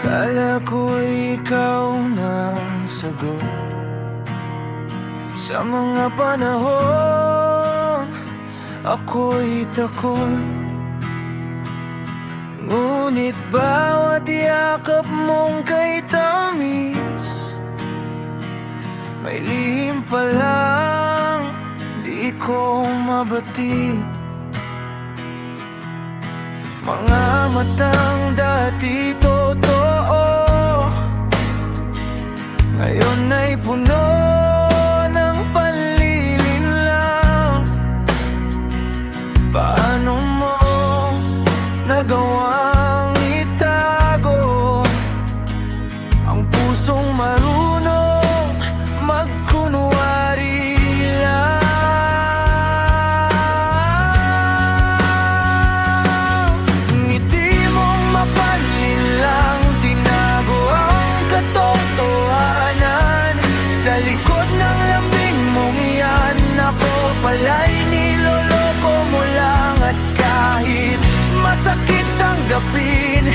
Kala ko ikaw ng sagot sa mga panahon ako'y takot. Ngunit bawat yakap mong kay tamis, may lihim pa lang di ko mabatid. Mga matang dati totoo, ngayon ay puno ng panlilinlang. Paano mo nagawang itago ang pusong marunong magkunwari lang? Ngiti mong mapanlinlang, tinago ang katotohanan sa likod ng lambing mong yan. Ako pala'y niloloko mo lang, at kahit masakit tanggapin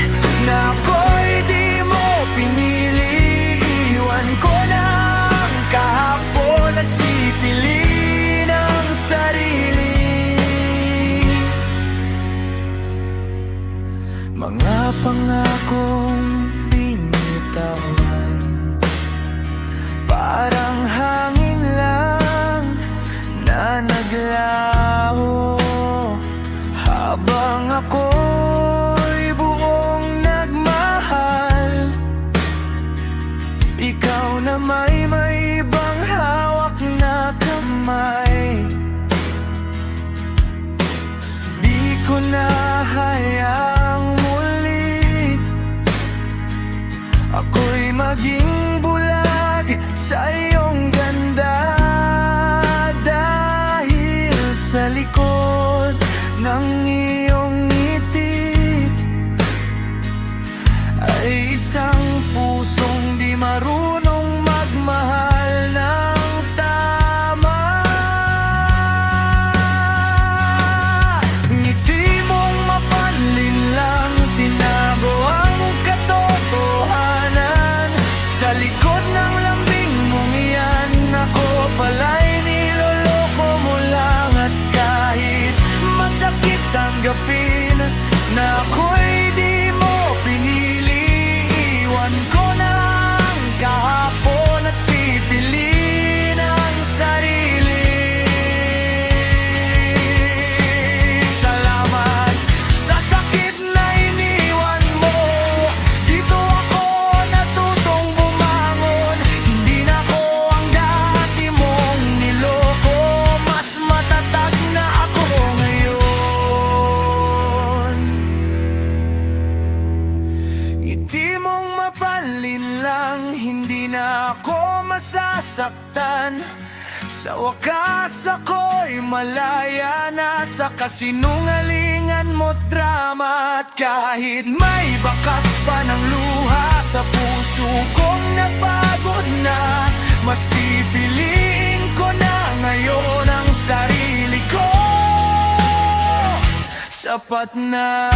na ako'y di mo pinili, iwan ko na ang kahapon at pipiliin ang sarili. Mga pangakong binitawan, parang hangin lang na naglaho, habang ako'y buong nagmahal. Ikaw na may ibang hawak na kamay. Di ko na hayaang muli ako'y maging bulag sa iyong ganda, dahil sa likod ng iyong ngiti ay isang pusong di marunong magmahal ng tama. Ngiti mong mapanlinlang, tinago ang katotohanan sa likod ng lambing mong iyan. Ako pala'y niloloko mo lang, at kahit masakit tanggapin na ako'y di mo pinili, iwan ko na ang kahapon at pipiliin ang sarili. Salamat sa sakit na iniwan mo, dito ako natutong bumangon. Hindi na ako ang dati mong niloko, mas matatag na ako ngayon. Ngiti mong mapanlinlang, hindi na ako masasaktan. Sa wakas ako'y malaya na sa kasinungalingan mo't drama, at kahit may bakas pa ng luha sa puso kong napagod na, mas pipiliin ko na ngayon ang sarili ko. Sapat na.